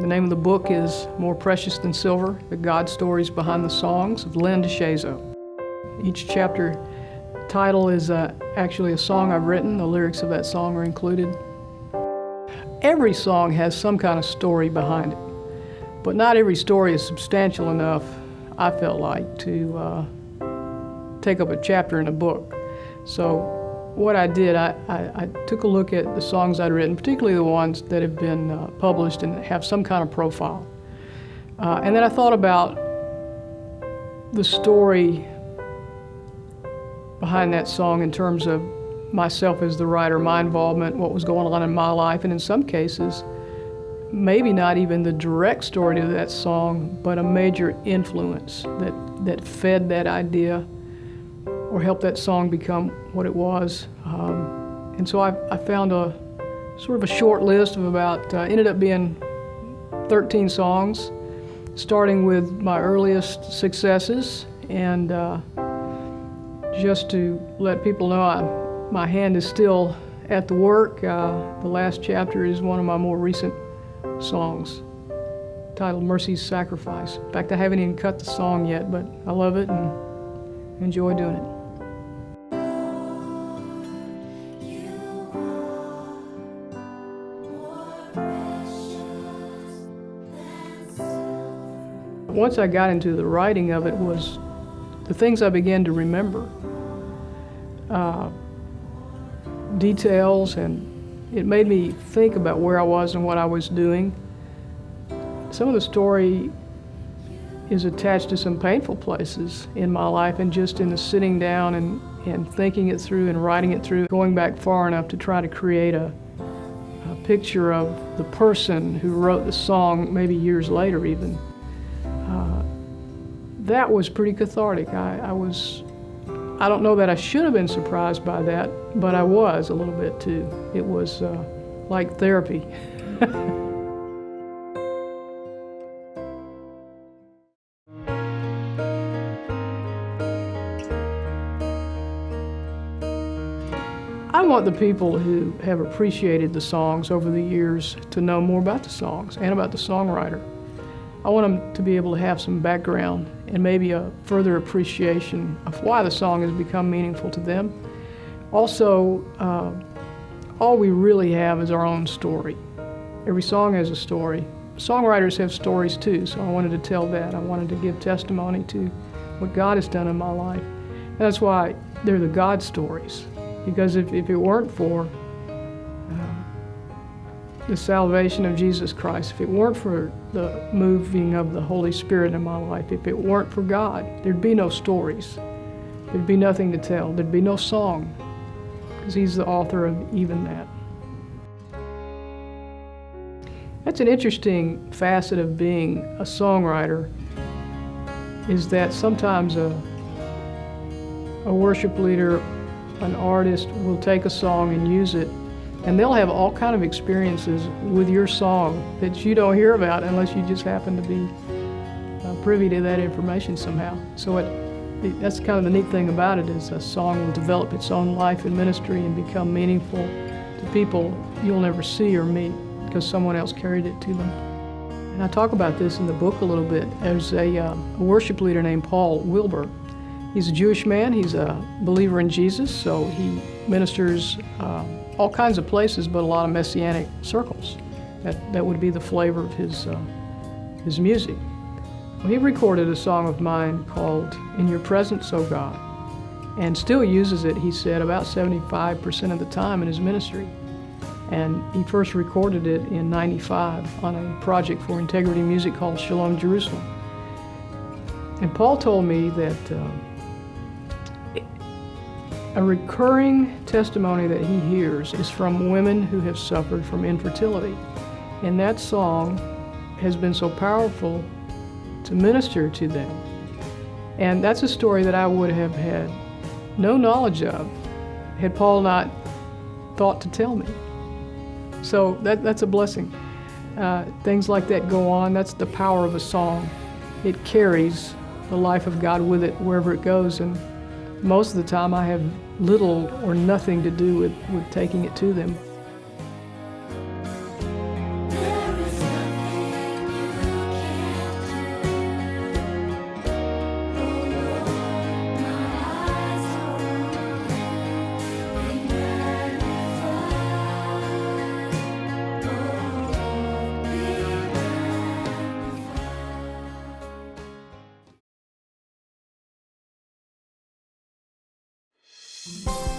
The name of the book is More Precious Than Silver, The God Stories Behind the Songs of Lynn DeShazo. Each chapter title is actually a song I've written. The lyrics of that song are included. Every song has some kind of story behind it, but not every story is substantial enough, I felt like, to take up a chapter in a book. So what I did, I took a look at the songs I'd written, particularly the ones that have been published and have some kind of profile. And then I thought about the story behind that song in terms of myself as the writer, my involvement, what was going on in my life, and in some cases, maybe not even the direct story to that song, but a major influence that fed that idea or helped that song become what it was. And so I found a sort of a short list of about, ended up being 13 songs, starting with my earliest successes. And just to let people know, my hand is still at the work. The last chapter is one of my more recent songs, titled Mercy's Sacrifice. In fact, I haven't even cut the song yet, but I love it and enjoy doing it. Once I got into the writing of it was the things I began to remember. Details, and it made me think about where I was and what I was doing. Some of the story is attached to some painful places in my life, and just in the sitting down and thinking it through and writing it through, going back far enough to try to create a picture of the person who wrote the song maybe years later even. That was pretty cathartic. I don't know that I should have been surprised by that, but I was a little bit too. It was like therapy. I want the people who have appreciated the songs over the years to know more about the songs and about the songwriter. I want them to be able to have some background and maybe a further appreciation of why the song has become meaningful to them. Also, all we really have is our own story. Every song has a story. Songwriters have stories too, so I wanted to tell that. I wanted to give testimony to what God has done in my life. And that's why they're the God stories, because if it weren't for the salvation of Jesus Christ, if it weren't for the moving of the Holy Spirit in my life, if it weren't for God, there'd be no stories. There'd be nothing to tell. There'd be no song, because He's the author of even that. That's an interesting facet of being a songwriter, is that sometimes a worship leader, an artist, will take a song and use it, and they'll have all kind of experiences with your song that you don't hear about unless you just happen to be privy to that information somehow. So that's kind of the neat thing about it, is a song will develop its own life and ministry and become meaningful to people you'll never see or meet because someone else carried it to them. And I talk about this in the book a little bit. There's a worship leader named Paul Wilbur. He's a Jewish man. He's a believer in Jesus, so he ministers all kinds of places, but a lot of messianic circles. That would be the flavor of his music. Well, he recorded a song of mine called In Your Presence, O God, and still uses it, he said, about 75% of the time in his ministry. And he first recorded it in '95 on a project for Integrity Music called Shalom Jerusalem. And Paul told me that a recurring testimony that he hears is from women who have suffered from infertility. And that song has been so powerful to minister to them. And that's a story that I would have had no knowledge of had Paul not thought to tell me. So that's a blessing. Things like that go on. That's the power of a song. It carries the life of God with it wherever it goes. And most of the time I have little or nothing to do with taking it to them. There is nothing you.